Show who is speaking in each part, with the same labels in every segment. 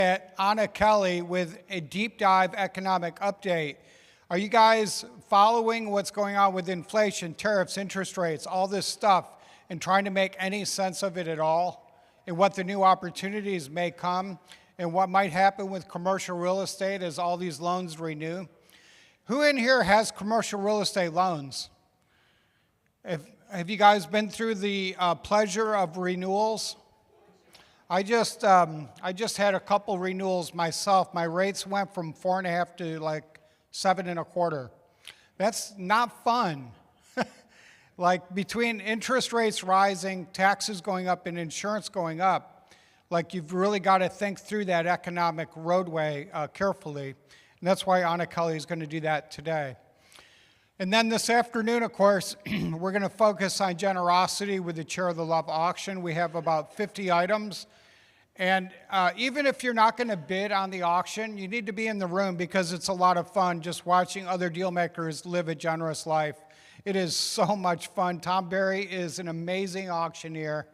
Speaker 1: at Anna Kelly with a deep dive economic update. Are you guys following what's going on with inflation, tariffs, interest rates, all this stuff, and trying to make any sense of it at all, and what the new opportunities may come, and what might happen with commercial real estate as all these loans renew? Who in here has commercial real estate loans? Have you guys been through the pleasure of renewals? I just had a couple renewals myself. My rates went from 4.5 to like 7.25. That's not fun. Like between interest rates rising, taxes going up, and insurance going up, like you've really got to think through that economic roadway carefully. And that's why Anna Kelly is going to do that today. And then this afternoon, of course, we're going to focus on generosity with the Chair of the Love auction. We have about 50 items. And even if you're not going to bid on the auction, you need to be in the room because it's a lot of fun just watching other deal makers live a generous life. It is so much fun. Tom Berry is an amazing auctioneer.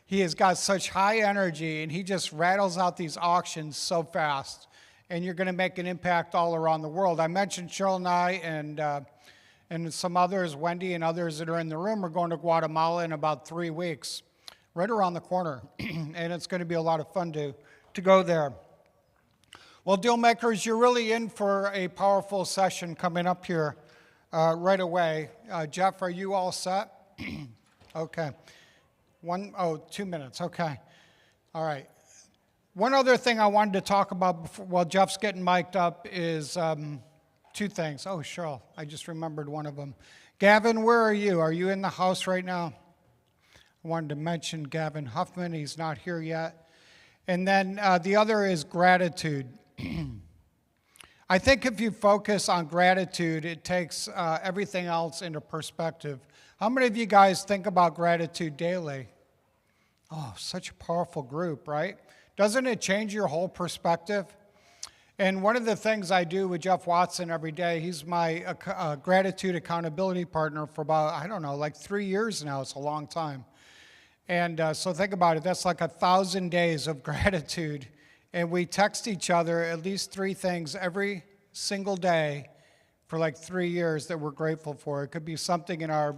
Speaker 1: He has got such high energy, and he just rattles out these auctions so fast. And you're going to make an impact all around the world. I mentioned Cheryl and I and some others, Wendy and others that are in the room, are going to Guatemala in about 3 weeks. Right around the corner, and it's going to be a lot of fun to go there. Well, deal makers, you're really in for a powerful session coming up here right away. Jeff, are you all set? Okay. 2 minutes, okay. All right. One other thing I wanted to talk about before, while Jeff's getting mic'd up is two things. Oh, Cheryl, I just remembered one of them. Gavin, where are you? Are you in the house right now? I wanted to mention Gavin Huffman. He's not here yet. And then the other is gratitude. I think if you focus on gratitude, it takes everything else into perspective. How many of you guys think about gratitude daily? Oh, such a powerful group, right? Doesn't it change your whole perspective? And one of the things I do with Jeff Watson every day, he's my gratitude accountability partner for about, like 3 years now. It's a long time. And so think about it, that's like 1,000 days of gratitude. And we text each other at least 3 things every single day for like 3 years that we're grateful for. It could be something in our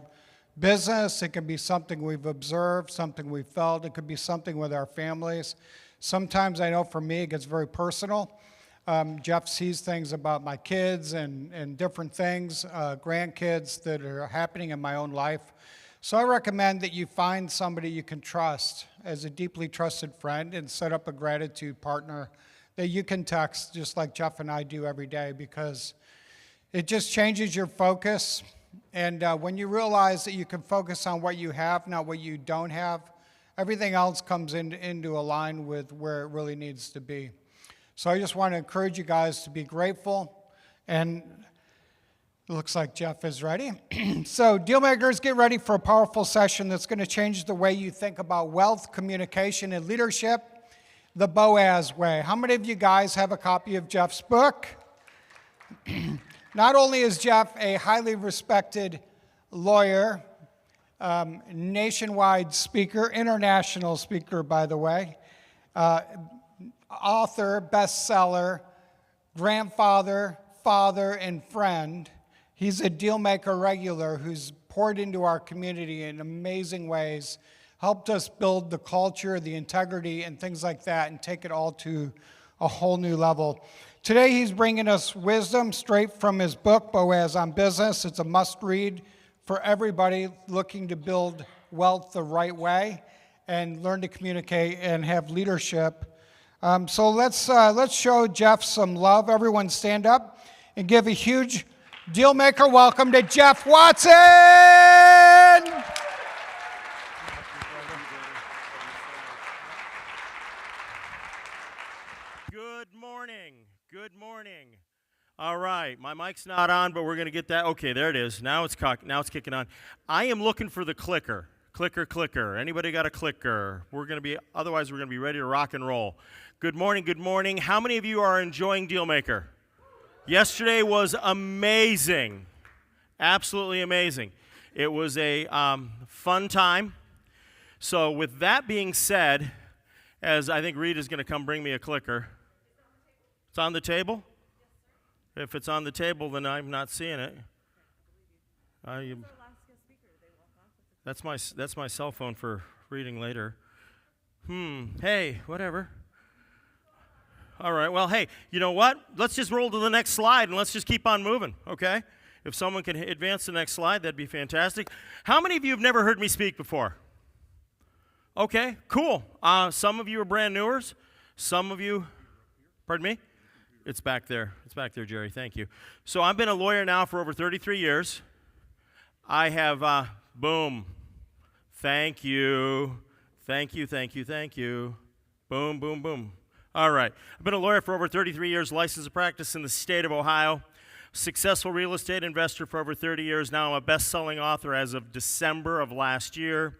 Speaker 1: business, it could be something we've observed, something we felt, it could be something with our families. Sometimes I know for me it gets very personal. Jeff sees things about my kids and different things, grandkids that are happening in my own life. So I recommend that you find somebody you can trust as a deeply trusted friend and set up a gratitude partner that you can text just like Jeff and I do every day, because it just changes your focus. And when you realize that you can focus on what you have, not what you don't have, everything else comes into a line with where it really needs to be. So I just want to encourage you guys to be grateful. And it looks like Jeff is ready. So deal makers, get ready for a powerful session that's going to change the way you think about wealth, communication, and leadership, the Boaz way. How many of you guys have a copy of Jeff's book? Not only is Jeff a highly respected lawyer, nationwide speaker, international speaker, by the way, author, bestseller, grandfather, father, and friend. He's a dealmaker regular who's poured into our community in amazing ways, helped us build the culture, the integrity, and things like that, and take it all to a whole new level. Today, he's bringing us wisdom straight from his book, Boaz on Business. It's a must-read for everybody looking to build wealth the right way and learn to communicate and have leadership. So let's show Jeff some love. Everyone stand up and give a huge deal maker welcome to Jeff Watson.
Speaker 2: Good morning. Good morning. All right, my mic's not on, but we're going to get that. Okay, there it is. Now it's kicking on. I am looking for the clicker. Clicker. Anybody got a clicker? Otherwise we're going to be ready to rock and roll. Good morning. Good morning. How many of you are enjoying Dealmaker? Yesterday was amazing. Absolutely amazing. It was a fun time. So with that being said, as I think Reed is going to come bring me a clicker. It's on the table? If it's on the table, then I'm not seeing it. That's my cell phone for reading later. Hey, whatever. All right, well, hey, you know what? Let's just roll to the next slide and let's just keep on moving, okay? If someone can advance the next slide, that'd be fantastic. How many of you have never heard me speak before? Okay, cool. Some of you are brand newers. Some of you, pardon me? It's back there. It's back there, Jerry. Thank you. So I've been a lawyer now for over 33 years. I have, boom. Thank you. Thank you, thank you, thank you. Boom, boom, boom. All right. I've been a lawyer for over 33 years, licensed to practice in the state of Ohio. Successful real estate investor for over 30 years. Now I'm a best-selling author as of December of last year.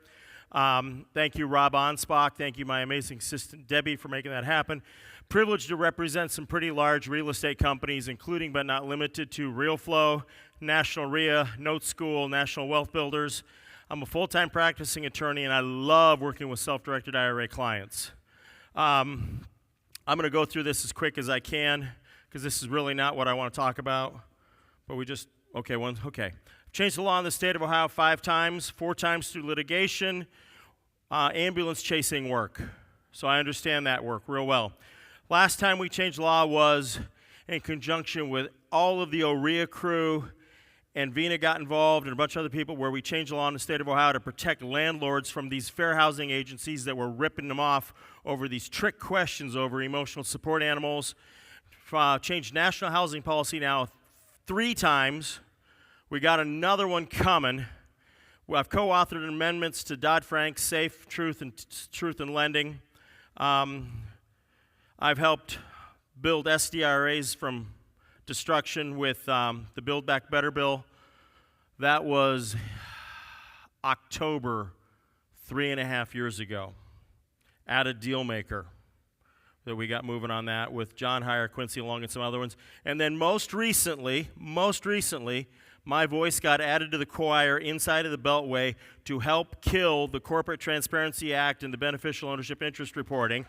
Speaker 2: Thank you, Rob Onspach. Thank you, my amazing assistant, Debbie, for making that happen. Privileged to represent some pretty large real estate companies, including but not limited to RealFlow, National RIA, Note School, National Wealth Builders. I'm a full-time practicing attorney, and I love working with self-directed IRA clients. I'm going to go through this as quick as I can, because this is really not what I want to talk about. But we just, okay. Changed the law in the state of Ohio 5 times, 4 times through litigation, ambulance chasing work. So I understand that work real well. Last time we changed law was in conjunction with all of the OREA crew, and Vina got involved and a bunch of other people, where we changed the law in the state of Ohio to protect landlords from these fair housing agencies that were ripping them off over these trick questions over emotional support animals. Changed national housing policy now 3 times. We got another one coming. I've co-authored amendments to Dodd-Frank, Safe, Truth, and Lending. I've helped build SDRAs from destruction with the Build Back Better bill. That was October 3.5 years ago. At a deal maker that we got moving on that with John Heyer, Quincy Long, and some other ones. And then most recently, my voice got added to the choir inside of the Beltway to help kill the Corporate Transparency Act and the beneficial ownership interest reporting.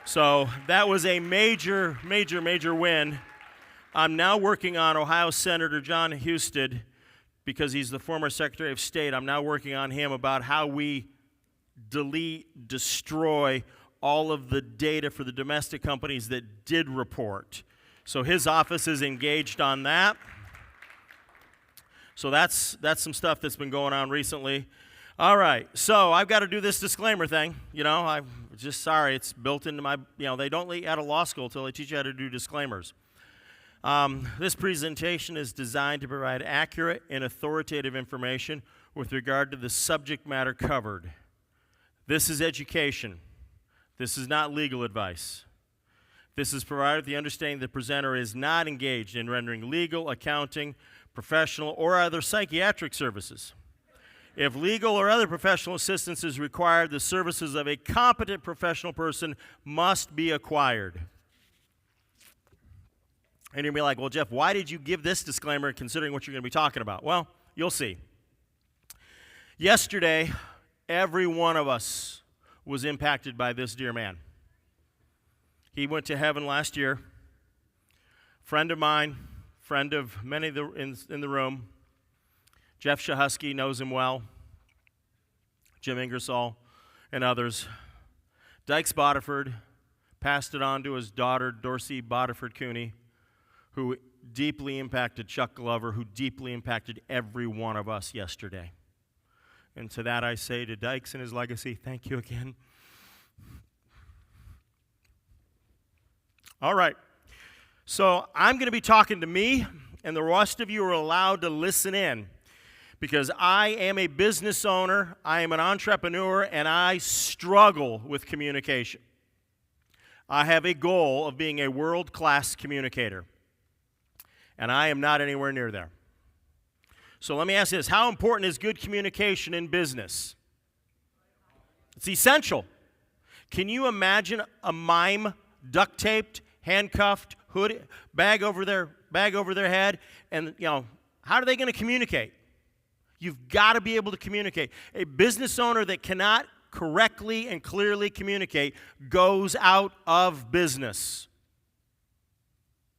Speaker 2: So that was a major win. I'm now working on Ohio Senator John Husted, because he's the former Secretary of State. I'm now working on him about how we delete, destroy all of the data for the domestic companies that did report. So his office is engaged on that. So that's some stuff that's been going on recently. All right, so I've got to do this disclaimer thing. You know, I'm just sorry, it's built into my, they don't let you out of law school until they teach you how to do disclaimers. This presentation is designed to provide accurate and authoritative information with regard to the subject matter covered. This is education. This is not legal advice. This is provided with the understanding the presenter is not engaged in rendering legal, accounting, professional, or other psychiatric services. If legal or other professional assistance is required, the services of a competent professional person must be acquired. And you'll be like, well, Jeff, why did you give this disclaimer considering what you're going to be talking about? Well, you'll see. Yesterday, every one of us was impacted by this dear man. He went to heaven last year. Friend of mine, friend of many in the room. Jeff Shahusky knows him well. Jim Ingersoll and others. Dykes Bodiford passed it on to his daughter, Dorsey Bodiford Cooney, who deeply impacted Chuck Glover, who deeply impacted every one of us yesterday. And to that I say to Dykes and his legacy, thank you again. All right. So I'm going to be talking to me, and the rest of you are allowed to listen in, because I am a business owner, I am an entrepreneur, and I struggle with communication. I have a goal of being a world-class communicator, and I am not anywhere near there. So let me ask you this. How important is good communication in business? It's essential. Can you imagine a mime duct-taped, handcuffed, hood, bag over their head, and how are they going to communicate? You've got to be able to communicate. A business owner that cannot correctly and clearly communicate goes out of business.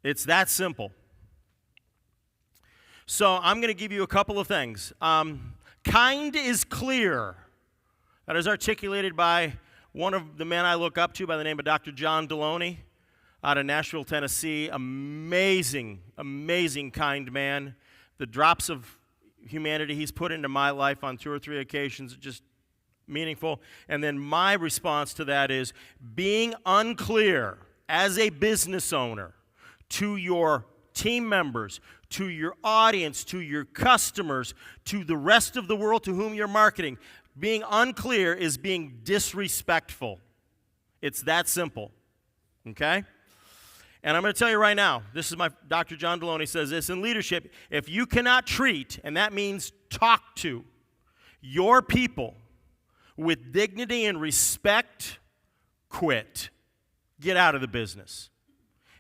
Speaker 2: It's that simple. So I'm going to give you a couple of things. Kind is clear. That is articulated by one of the men I look up to by the name of Dr. John Deloney out of Nashville, Tennessee. Amazing, amazing kind man. The drops of humanity he's put into my life on 2 or 3 occasions are just meaningful. And then my response to that is being unclear as a business owner to your team members, to your audience, to your customers, to the rest of the world to whom you're marketing. Being unclear is being disrespectful. It's that simple. Okay? And I'm going to tell you right now, this is my Dr. John Deloney says this in leadership, if you cannot treat, and that means talk to, your people with dignity and respect, quit. Get out of the business.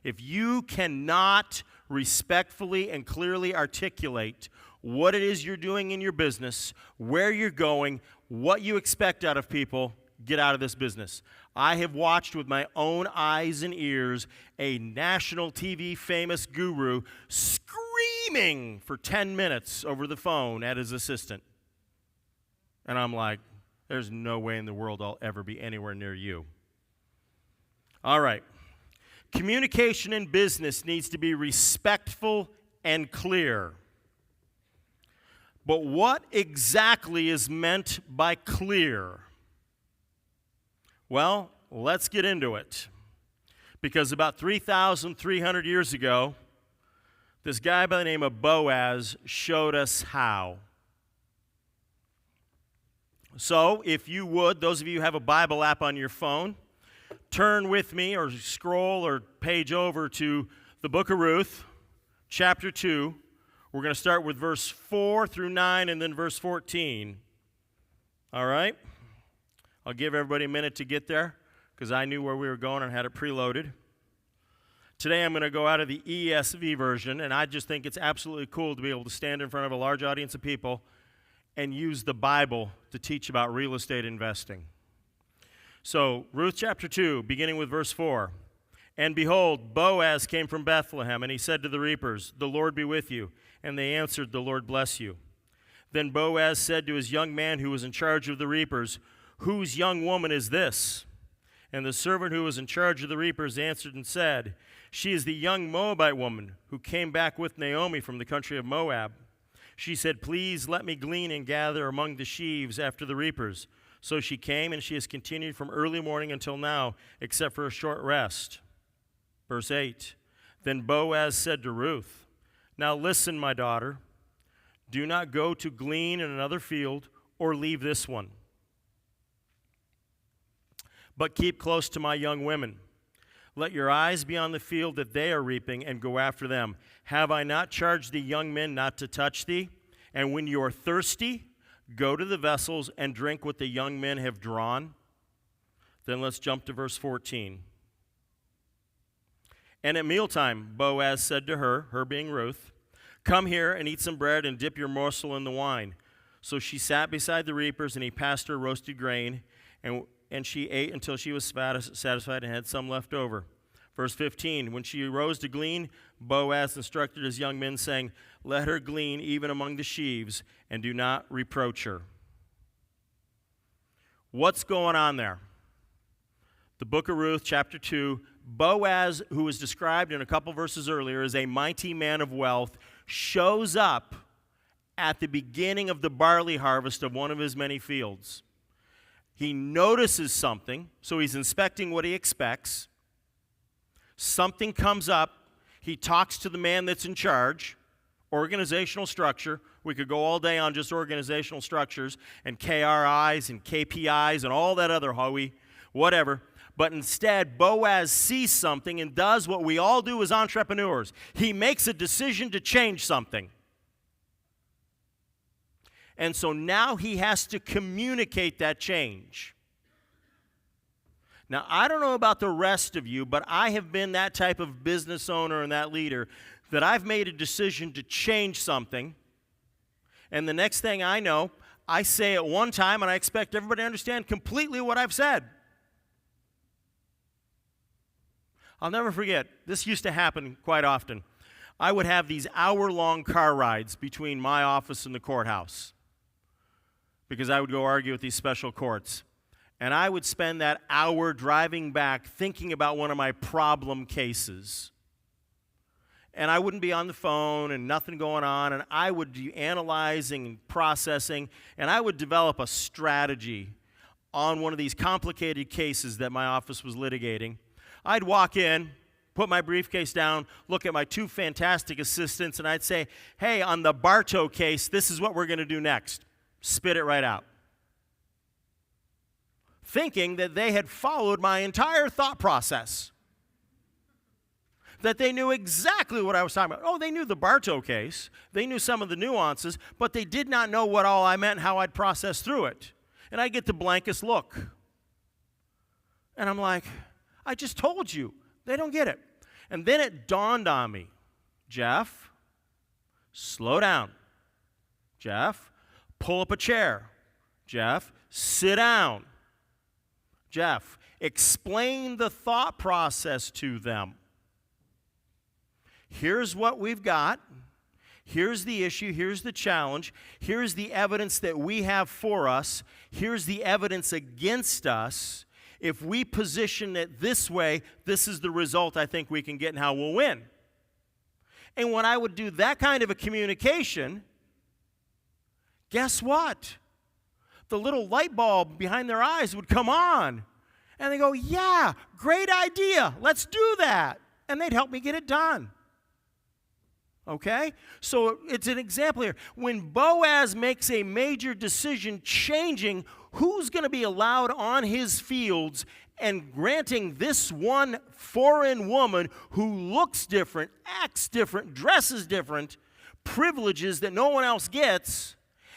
Speaker 2: If you cannot respectfully and clearly articulate what it is you're doing in your business, where you're going, what you expect out of people, get out of this business. I have watched with my own eyes and ears a national TV famous guru screaming for 10 minutes over the phone at his assistant. And I'm like, there's no way in the world I'll ever be anywhere near you. All right. Communication in business needs to be respectful and clear. But what exactly is meant by clear? Well, let's get into it. Because about 3,300 years ago, this guy by the name of Boaz showed us how. So, if you would, those of you who have a Bible app on your phone, turn with me or scroll or page over to the book of Ruth, chapter 2. We're going to start with verse 4 through 9 and then verse 14. All right? I'll give everybody a minute to get there because I knew where we were going and had it preloaded. Today I'm going to go out of the ESV version, and I just think it's absolutely cool to be able to stand in front of a large audience of people and use the Bible to teach about real estate investing. So, Ruth chapter 2, beginning with verse 4. And behold, Boaz came from Bethlehem, and he said to the reapers, "The Lord be with you." And they answered, "The Lord bless you." Then Boaz said to his young man who was in charge of the reapers, "Whose young woman is this?" And the servant who was in charge of the reapers answered and said, "She is the young Moabite woman who came back with Naomi from the country of Moab. She said, 'Please let me glean and gather among the sheaves after the reapers.' So she came, and she has continued from early morning until now, except for a short rest." Verse 8, Then Boaz said to Ruth, "Now listen, my daughter, do not go to glean in another field or leave this one, but keep close to my young women. Let your eyes be on the field that they are reaping and go after them. Have I not charged the young men not to touch thee? And when you are thirsty, go to the vessels and drink what the young men have drawn." Then let's jump to verse 14. And at mealtime, Boaz said to her, her being Ruth, "Come here and eat some bread and dip your morsel in the wine." So she sat beside the reapers, and he passed her roasted grain, and she ate until she was satisfied and had some left over. Verse 15, when she arose to glean, Boaz instructed his young men, saying, "Let her glean even among the sheaves, and do not reproach her." What's going on there? The book of Ruth, chapter 2, Boaz, who was described in a couple verses earlier as a mighty man of wealth, shows up at the beginning of the barley harvest of one of his many fields. He notices something, so he's inspecting what he expects. Something comes up. He talks to the man that's in charge. Organizational structure. We could go all day on just organizational structures and KRIs and KPIs and all that other hoey, whatever. But instead, Boaz sees something and does what we all do as entrepreneurs. He makes a decision to change something. And so now he has to communicate that change. Now, I don't know about the rest of you, but I have been that type of business owner and that leader that I've made a decision to change something. And the next thing I know, I say it one time and I expect everybody to understand completely what I've said. I'll never forget, this used to happen quite often. I would have these hour-long car rides between my office and the courthouse because I would go argue with these special courts. And I would spend that hour driving back thinking about one of my problem cases. And I wouldn't be on the phone and nothing going on, and I would be analyzing and processing, and I would develop a strategy on one of these complicated cases that my office was litigating. I'd walk in, put my briefcase down, look at my two fantastic assistants, and I'd say, hey, on the Bartow case, this is what we're going to do next. Spit it right out. Thinking that they had followed my entire thought process. That they knew exactly what I was talking about. Oh, they knew the Bartow case. They knew some of the nuances, but they did not know what all I meant and how I'd process through it. And I get the blankest look. And I'm like, I just told you. They don't get it. And then it dawned on me, Jeff, slow down. Jeff, pull up a chair. Jeff, sit down. Jeff, explain the thought process to them. Here's what we've got. Here's the issue. Here's the challenge. Here's the evidence that we have for us. Here's the evidence against us. If we position it this way, this is the result I think we can get and how we'll win. And when I would do that kind of a communication, guess what? The little light bulb behind their eyes would come on. And they go, yeah, great idea. Let's do that. And they'd help me get it done. Okay? So it's an example here. When Boaz makes a major decision changing who's going to be allowed on his fields and granting this one foreign woman who looks different, acts different, dresses different, privileges that no one else gets,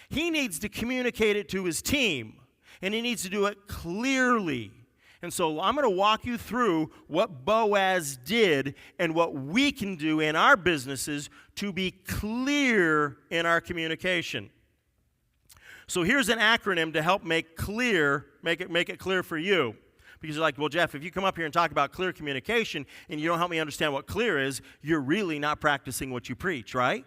Speaker 2: he needs to communicate it to his team. And he needs to do it clearly. And so I'm going to walk you through what Boaz did and what we can do in our businesses to be clear in our communication. So here's an acronym to help make it clear for you. Because you're like, well, Jeff, if you come up here and talk about clear communication and you don't help me understand what clear is, you're really not practicing what you preach, right?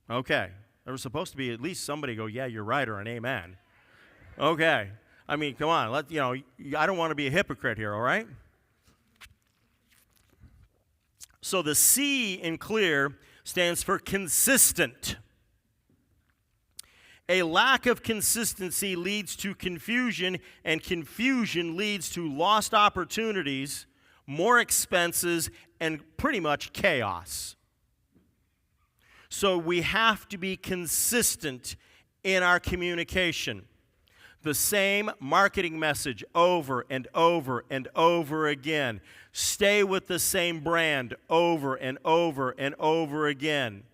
Speaker 2: Okay. There was supposed to be at least somebody go, yeah, you're right, or an amen. Okay. I mean, come on. I don't want to be a hypocrite here, all right? So the C in clear stands for consistent. A lack of consistency leads to confusion, and confusion leads to lost opportunities, more expenses, and pretty much chaos. So we have to be consistent in our communication. The same marketing message over and over and over again. Stay with the same brand over and over and over again.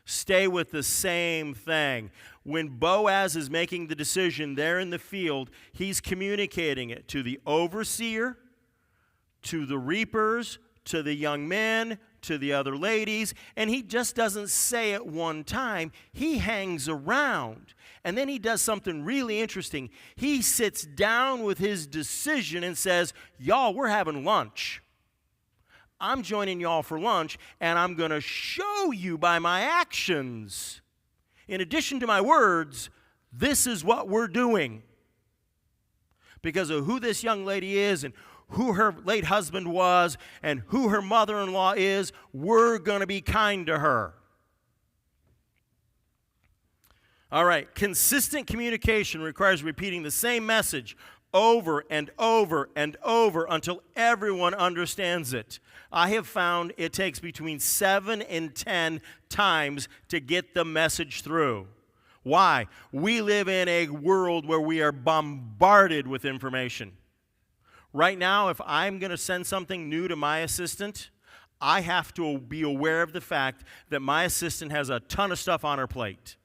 Speaker 2: Stay with the same thing. When Boaz is making the decision there in the field, he's communicating it to the overseer, to the reapers, to the young men, to the other ladies, and he just doesn't say it one time. He hangs around. And then he does something really interesting. He sits down with his decision and says, y'all, we're having lunch. I'm joining y'all for lunch, and I'm going to show you by my actions, in addition to my words, this is what we're doing. Because of who this young lady is and who her late husband was and who her mother-in-law is, we're going to be kind to her. All right, consistent communication requires repeating the same message over and over and over until everyone understands it. I have found it takes between 7 and 10 times to get the message through. Why? We live in a world where we are bombarded with information. Right now, if I'm going to send something new to my assistant, I have to be aware of the fact that my assistant has a ton of stuff on her plate.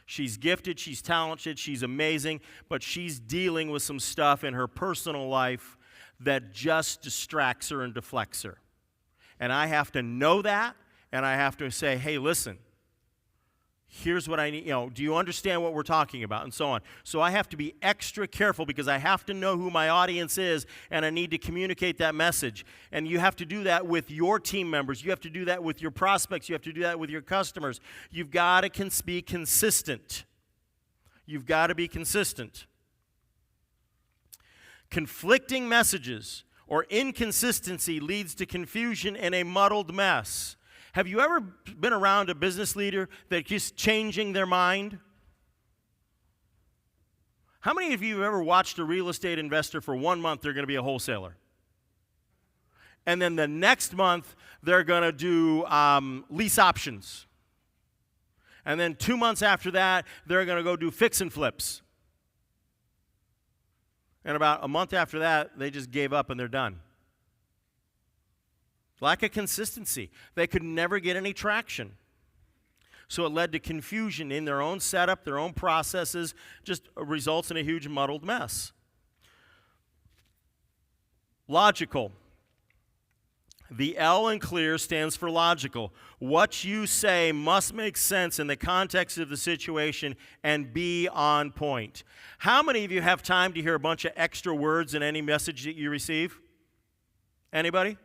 Speaker 2: She's gifted, she's talented, she's amazing, but she's dealing with some stuff in her personal life that just distracts her and deflects her. And I have to know that, and I have to say, hey, listen, Here's what I need, do you understand what we're talking about, and so on. So I have to be extra careful because I have to know who my audience is, and I need to communicate that message. And you have to do that with your team members. You have to do that with your prospects. You have to do that with your customers. You've got to be consistent. You've got to be consistent. Conflicting messages or inconsistency leads to confusion and a muddled mess. Have you ever been around a business leader that keeps changing their mind? How many of you have ever watched a real estate investor for 1 month, they're going to be a wholesaler? And then the next month, they're going to do lease options. And then 2 months after that, they're going to go do fix and flips. And about a month after that, they just gave up and they're done. Lack of consistency. They could never get any traction. So it led to confusion in their own setup, their own processes, just results in a huge muddled mess. Logical. The L in clear stands for logical. What you say must make sense in the context of the situation and be on point. How many of you have time to hear a bunch of extra words in any message that you receive? Anybody?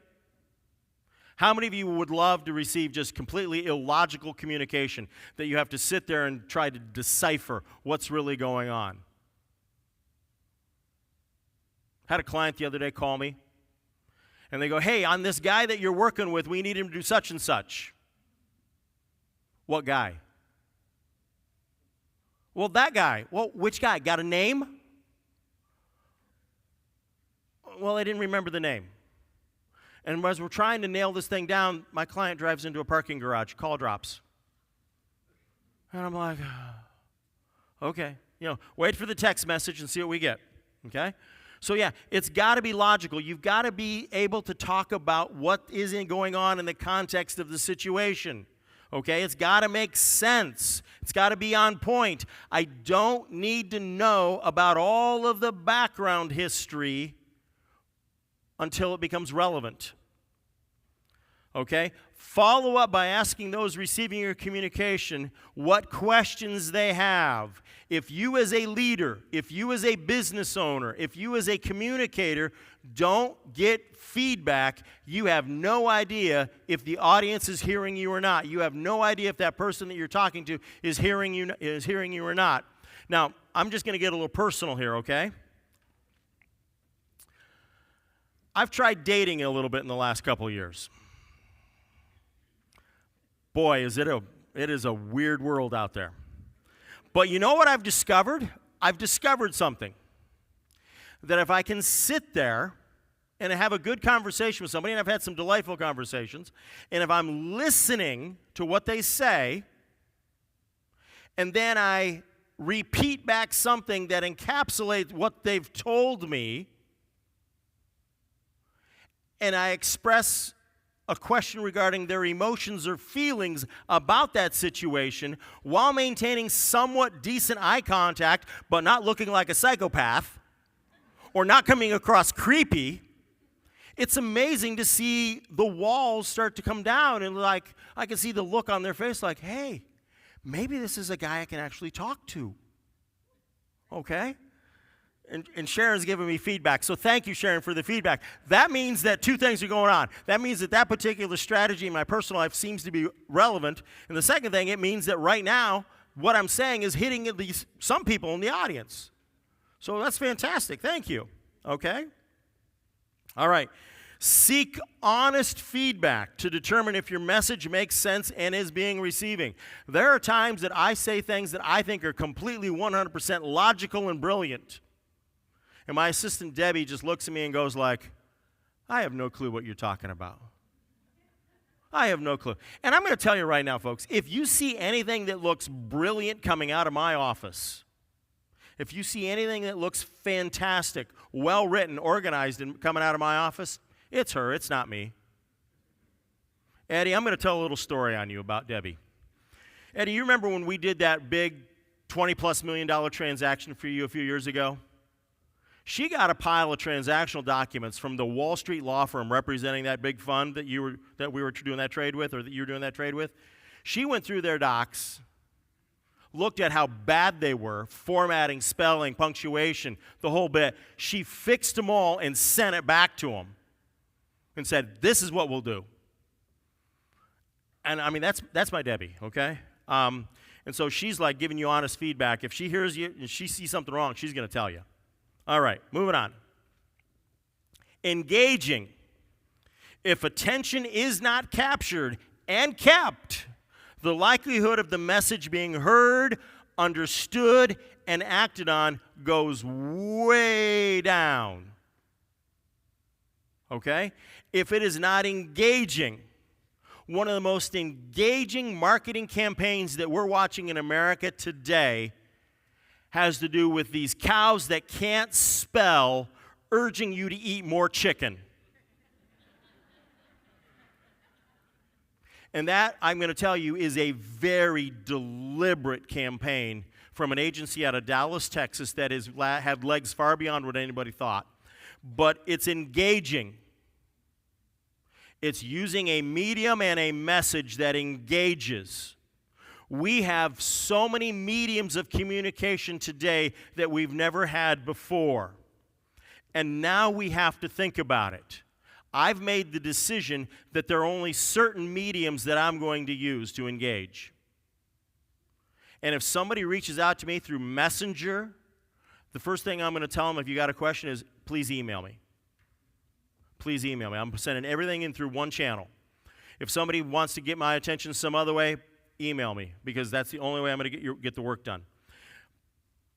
Speaker 2: How many of you would love to receive just completely illogical communication that you have to sit there and try to decipher what's really going on? Had a client the other day call me, and they go, hey, on this guy that you're working with, we need him to do such and such. What guy? Well, that guy. Well, which guy? Got a name? Well, I didn't remember the name. And as we're trying to nail this thing down, my client drives into a parking garage, call drops. And I'm like, okay, wait for the text message and see what we get, okay? So yeah, it's got to be logical. You've got to be able to talk about what is going on in the context of the situation, okay? It's got to make sense. It's got to be on point. I don't need to know about all of the background history until it becomes relevant. Okay? Follow up by asking those receiving your communication what questions they have. If you as a leader, if you as a business owner, if you as a communicator don't get feedback, you have no idea if the audience is hearing you or not. You have no idea if that person that you're talking to is hearing you or not. Now, I'm just going to get a little personal here, okay? I've tried dating a little bit in the last couple of years. Boy, it is a weird world out there. But you know what I've discovered? I've discovered something. That if I can sit there and have a good conversation with somebody, and I've had some delightful conversations, and if I'm listening to what they say, and then I repeat back something that encapsulates what they've told me, and I express a question regarding their emotions or feelings about that situation while maintaining somewhat decent eye contact but not looking like a psychopath or not coming across creepy, it's amazing to see the walls start to come down and like I can see the look on their face like, hey, maybe this is a guy I can actually talk to. Okay? And Sharon's giving me feedback. So thank you, Sharon, for the feedback. That means that two things are going on. That means that that particular strategy in my personal life seems to be relevant. And the second thing, it means that right now, what I'm saying is hitting at least some people in the audience. So that's fantastic. Thank you. Okay? All right. Seek honest feedback to determine if your message makes sense and is being receiving. There are times that I say things that I think are completely 100% logical and brilliant. And my assistant, Debbie, just looks at me and goes like, I have no clue what you're talking about. I have no clue. And I'm going to tell you right now, folks, if you see anything that looks brilliant coming out of my office, if you see anything that looks fantastic, well-written, organized, and coming out of my office, it's her, it's not me. Eddie, I'm going to tell a little story on you about Debbie. Eddie, you remember when we did that big $20+ million transaction for you a few years ago? She got a pile of transactional documents from the Wall Street law firm representing that big fund that we were doing that trade with, or that you were doing that trade with. She went through their docs looked at how bad they were, formatting, spelling, punctuation, the whole bit. She fixed them all and sent it back to them and said, this is what we'll do. And I mean, that's my Debbie, okay? And so she's like giving you honest feedback. If she hears you and she sees something wrong, she's going to tell you. All right, moving on. Engaging. If attention is not captured and kept, the likelihood of the message being heard, understood, and acted on goes way down. Okay? If it is not engaging, one of the most engaging marketing campaigns that we're watching in America today has to do with these cows that can't spell urging you to eat more chicken. And that, I'm going to tell you, is a very deliberate campaign from an agency out of Dallas, Texas that has had legs far beyond what anybody thought. But it's engaging. It's using a medium and a message that engages. We have so many mediums of communication today that we've never had before. And now we have to think about it. I've made the decision that there are only certain mediums that I'm going to use to engage. And if somebody reaches out to me through Messenger, the first thing I'm going to tell them if you got a question is, please email me. Please email me. I'm sending everything in through one channel. If somebody wants to get my attention some other way, email me, because that's the only way I'm going to get the work done.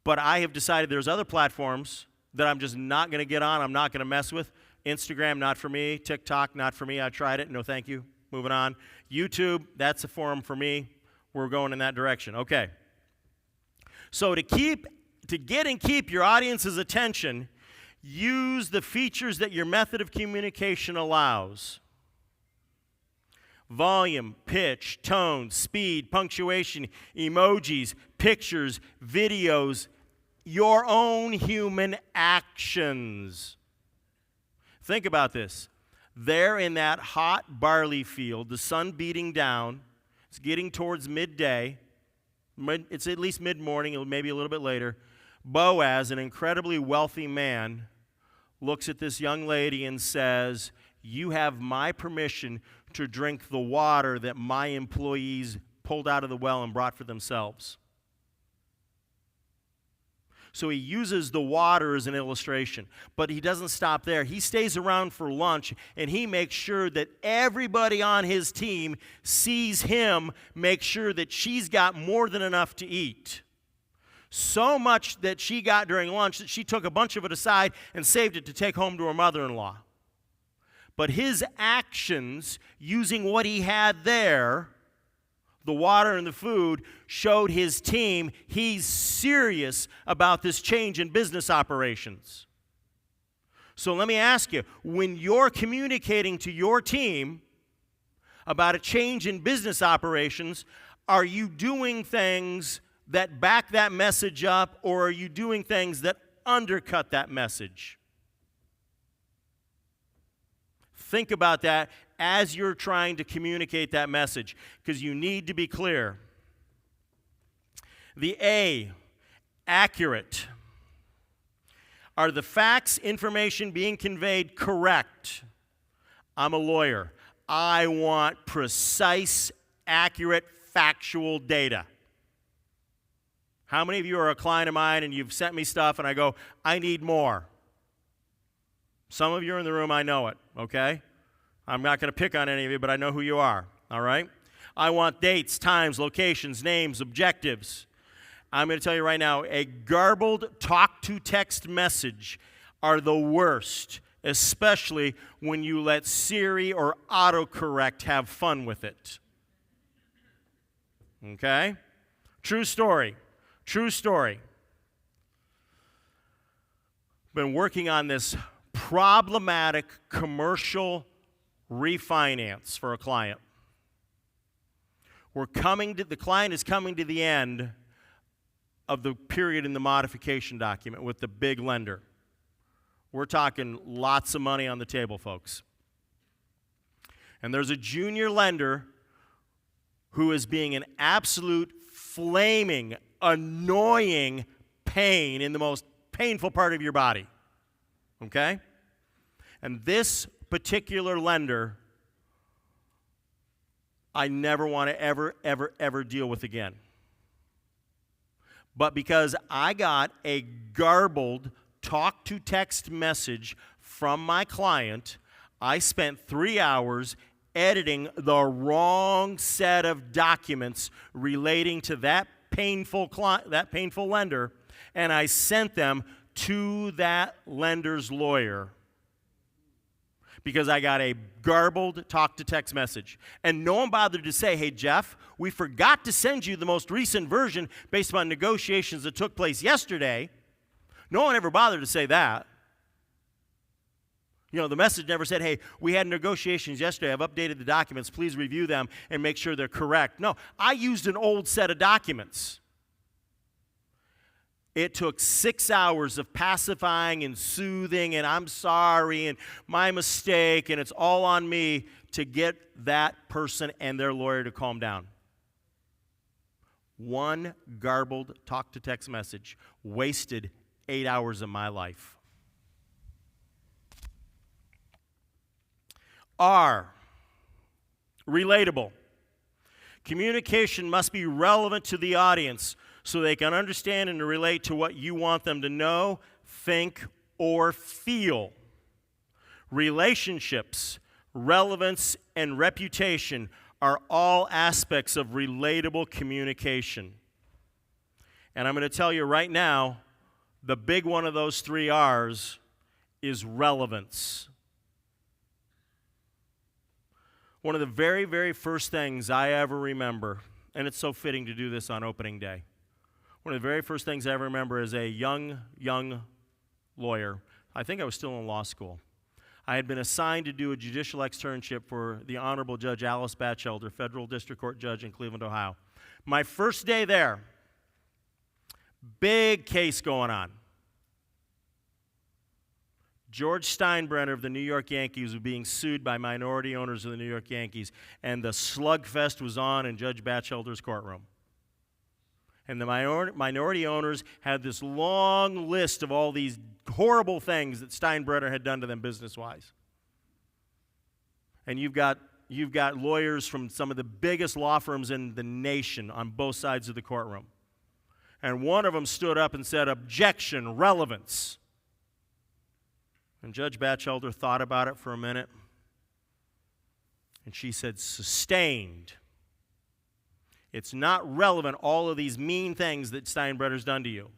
Speaker 2: But I have decided there's other platforms that I'm just not going to get on, I'm not going to mess with. Instagram, not for me. TikTok, not for me. I tried it. No, thank you. Moving on. YouTube, that's a forum for me. We're going in that direction. Okay. So to get and keep your audience's attention, use the features that your method of communication allows. Volume, pitch, tone, speed, punctuation, emojis, pictures, videos, your own human actions. Think about this. There in that hot barley field, the sun beating down, it's getting towards midday. It's at least mid-morning, maybe a little bit later. Boaz, an incredibly wealthy man, looks at this young lady and says, you have my permission to drink the water that my employees pulled out of the well and brought for themselves. So he uses the water as an illustration. But he doesn't stop there. He stays around for lunch, and he makes sure that everybody on his team sees him make sure that she's got more than enough to eat. So much that she got during lunch that she took a bunch of it aside and saved it to take home to her mother-in-law. But his actions, using what he had there, the water and the food, showed his team he's serious about this change in business operations. So let me ask you, when you're communicating to your team about a change in business operations, are you doing things that back that message up, or are you doing things that undercut that message? Think about that as you're trying to communicate that message, because you need to be clear. The A, accurate. Are the facts, information being conveyed correct? I'm a lawyer. I want precise, accurate, factual data. How many of you are a client of mine and you've sent me stuff and I go, I need more? Some of you are in the room, I know it, okay? I'm not going to pick on any of you, but I know who you are, all right? I want dates, times, locations, names, objectives. I'm going to tell you right now, a garbled talk-to-text message are the worst, especially when you let Siri or autocorrect have fun with it. Okay? True story. True story. Been working on this problematic commercial refinance for a client. The client is coming to the end of the period in the modification document with the big lender. We're talking lots of money on the table, folks. And there's a junior lender who is being an absolute flaming annoying pain in the most painful part of your body. Okay? And this particular lender, I never want to ever deal with again. But because I got a garbled talk-to-text message from my client, I spent 3 hours editing the wrong set of documents relating to that painful lender, and I sent them to that lender's lawyer because I got a garbled talk-to-text message. And no one bothered to say, hey, Jeff, we forgot to send you the most recent version based upon negotiations that took place yesterday. No one ever bothered to say that. You know, the message never said, hey, we had negotiations yesterday. I've updated the documents. Please review them and make sure they're correct. No, I used an old set of documents. It took 6 hours of pacifying and soothing and I'm sorry and my mistake and it's all on me to get that person and their lawyer to calm down. One garbled talk-to-text message wasted 8 hours of my life. R, relatable. Communication must be relevant to the audience so they can understand and relate to what you want them to know, think, or feel. Relationships, relevance, and reputation are all aspects of relatable communication. And I'm going to tell you right now, the big one of those 3 R's is relevance. One of the very, very first things I ever remember, and it's so fitting to do this on opening day, one of the very first things I ever remember as a young lawyer, I think I was still in law school. I had been assigned to do a judicial externship for the Honorable Judge Alice Batchelder, Federal District Court Judge in Cleveland, Ohio. My first day there, big case going on. George Steinbrenner of the New York Yankees was being sued by minority owners of the New York Yankees, and the slugfest was on in Judge Batchelder's courtroom. And the minority owners had this long list of all these horrible things that Steinbrenner had done to them business-wise. And you've got lawyers from some of the biggest law firms in the nation on both sides of the courtroom. And one of them stood up and said, "Objection, relevance." And Judge Batchelder thought about it for a minute, and she said, "Sustained. It's not relevant, all of these mean things that Steinbrenner's done to you."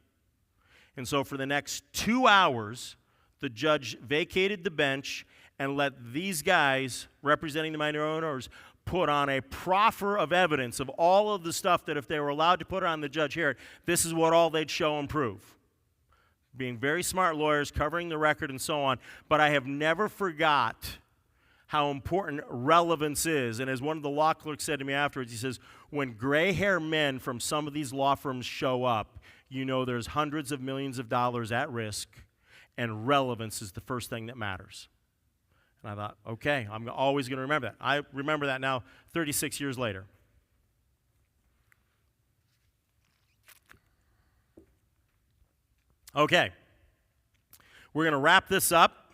Speaker 2: And so for the next 2 hours, the judge vacated the bench and let these guys, representing the minority owners, put on a proffer of evidence of all of the stuff that if they were allowed to put on the judge here, this is what all they'd show and prove. Being very smart lawyers, covering the record and so on. But I have never forgot how important relevance is. And as one of the law clerks said to me afterwards, he says, when gray-haired men from some of these law firms show up, you know there's hundreds of millions of dollars at risk, and relevance is the first thing that matters. And I thought, okay, I'm always going to remember that. I remember that now 36 years later. Okay, we're going to wrap this up.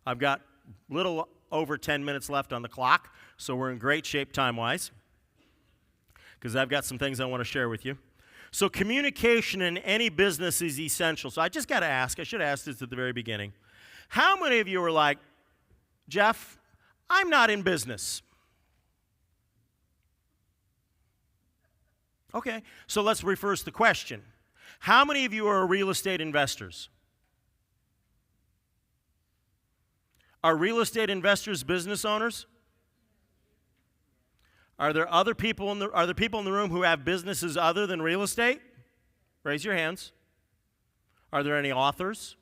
Speaker 2: I've got a little over 10 minutes left on the clock, so we're in great shape time-wise because I've got some things I want to share with you. So communication in any business is essential. So I just got to ask, I should have asked this at the very beginning, how many of you are like, Jeff, I'm not in business? Okay, so let's reverse the question. How many of you are real estate investors? Are real estate investors business owners? Are there other people in the room who have businesses other than real estate? Raise your hands. Are there any authors,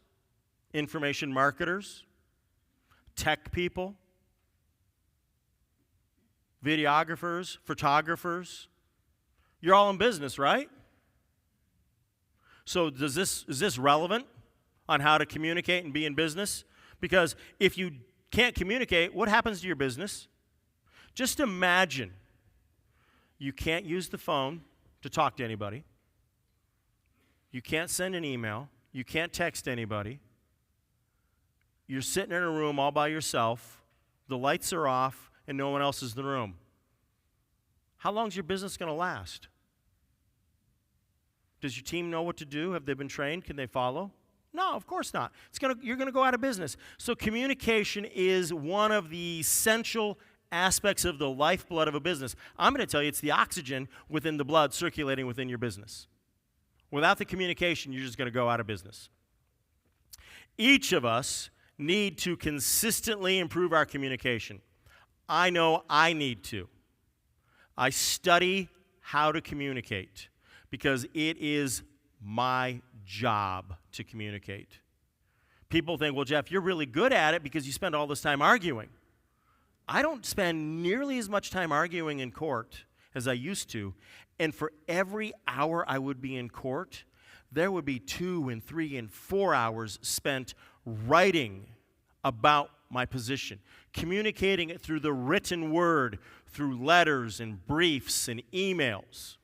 Speaker 2: information marketers, tech people, videographers, photographers? You're all in business, right? So is this relevant on how to communicate and be in business? Because if you can't communicate, what happens to your business? Just imagine you can't use the phone to talk to anybody. You can't send an email. You can't text anybody. You're sitting in a room all by yourself. The lights are off, and no one else is in the room. How long is your business going to last? Does your team know what to do? Have they been trained? Can they follow? No, of course not. You're going to go out of business. So communication is one of the essential aspects of the lifeblood of a business. I'm going to tell you it's the oxygen within the blood circulating within your business. Without the communication, you're just going to go out of business. Each of us need to consistently improve our communication. I know I need to. I study how to communicate because it is my job to communicate. People think, well, Jeff, you're really good at it because you spend all this time arguing. I don't spend nearly as much time arguing in court as I used to, and for every hour I would be in court, there would be 2 and 3 and 4 hours spent writing about my position, communicating it through the written word, through letters and briefs and emails.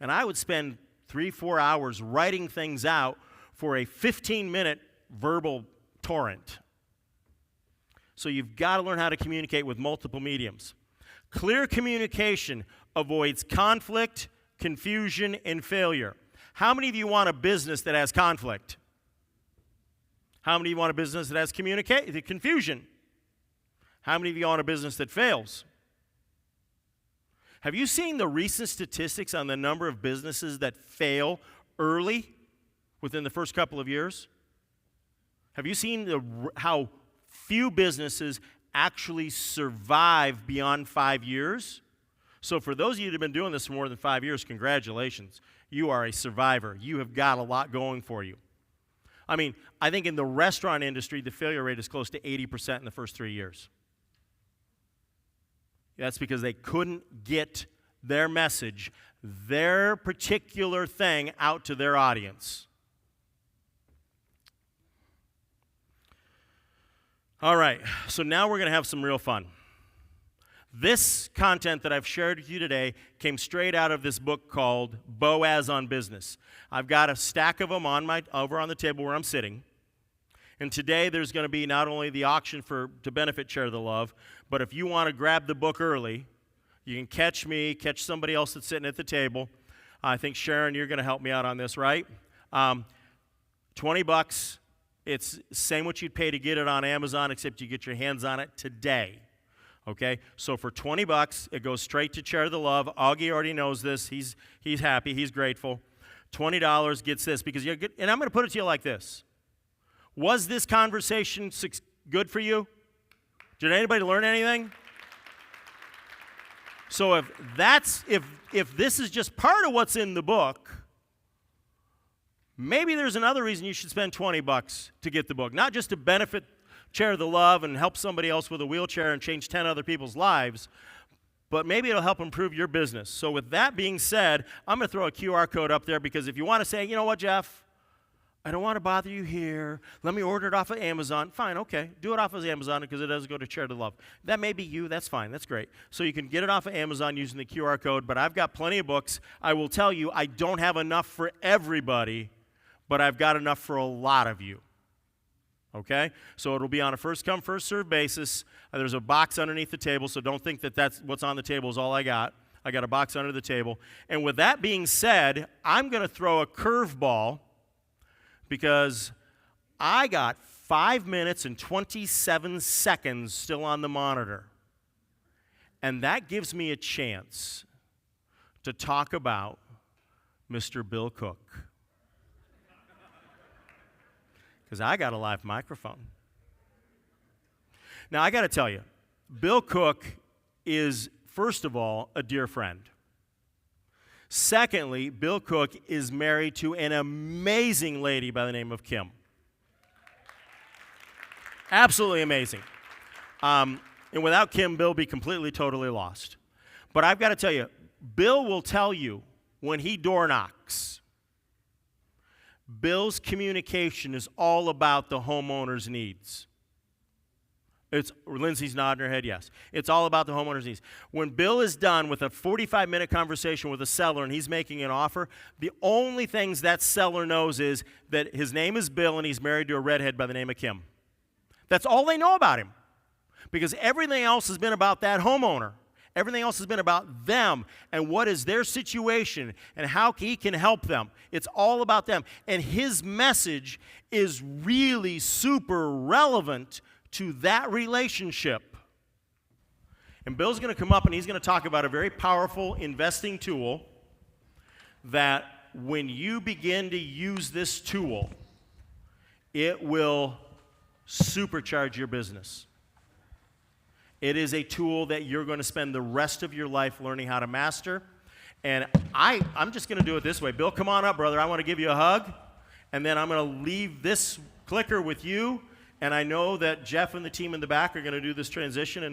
Speaker 2: And I would spend 3-4 hours writing things out for a 15-minute verbal torrent. So you've got to learn how to communicate with multiple mediums. Clear communication avoids conflict, confusion, and failure. How many of you want a business that has conflict? How many of you want a business that has confusion? How many of you want a business that fails? Have you seen the recent statistics on the number of businesses that fail early within the first couple of years? Have you seen how few businesses actually survive beyond 5 years? So for those of you that have been doing this for more than 5 years, congratulations. You are a survivor. You have got a lot going for you. I mean, I think in the restaurant industry, the failure rate is close to 80% in the first 3 years. That's because they couldn't get their message, their particular thing, out to their audience. All right, so now we're going to have some real fun. This content that I've shared with you today came straight out of this book called Boaz on Business. I've got a stack of them over on the table where I'm sitting. And today there's going to be not only the auction to benefit Share the Love, but if you want to grab the book early, you can catch me, catch somebody else that's sitting at the table. I think, Sharon, you're going to help me out on this, right? $20. It's the same what you'd pay to get it on Amazon, except you get your hands on it today. Okay? So for $20, it goes straight to Share the Love. Augie already knows this. He's happy. He's grateful. $20 gets this. And I'm going to put it to you like this. Was this conversation good for you? Did anybody learn anything? So if this is just part of what's in the book, maybe there's another reason you should spend $20 to get the book. Not just to benefit Share the Love and help somebody else with a wheelchair and change 10 other people's lives, but maybe it'll help improve your business. So with that being said, I'm going to throw a QR code up there because if you want to say, you know what, Jeff, I don't want to bother you here. Let me order it off of Amazon. Fine, okay. Do it off of Amazon because it doesn't go to Share the Love. That may be you. That's fine. That's great. So you can get it off of Amazon using the QR code, but I've got plenty of books. I will tell you, I don't have enough for everybody, but I've got enough for a lot of you. Okay? So it'll be on a first-come, first-served basis. There's a box underneath the table, so don't think that that's what's on the table is all I got. I got a box under the table. And with that being said, I'm going to throw a curveball because I got 5 minutes and 27 seconds still on the monitor. And that gives me a chance to talk about Mr. Bill Cook. Because I got a live microphone. Now, I got to tell you, Bill Cook is, first of all, a dear friend. Secondly, Bill Cook is married to an amazing lady by the name of Kim. Absolutely amazing. And without Kim, Bill would be completely, totally lost. But I've got to tell you, Bill will tell you when he door knocks, Bill's communication is all about the homeowner's needs. Lindsay's nodding her head, yes. It's all about the homeowner's needs. When Bill is done with a 45-minute conversation with a seller and he's making an offer, the only things that seller knows is that his name is Bill and he's married to a redhead by the name of Kim. That's all they know about him. Because everything else has been about that homeowner. Everything else has been about them and what is their situation and how he can help them. It's all about them. And his message is really super relevant to that relationship. And Bill's going to come up and he's going to talk about a very powerful investing tool that when you begin to use this tool, it will supercharge your business. It is a tool that you're going to spend the rest of your life learning how to master. And I'm just going to do it this way. Bill, come on up, brother. I want to give you a hug. And then I'm going to leave this clicker with you. And I know that Jeff and the team in the back are going to do this transition. And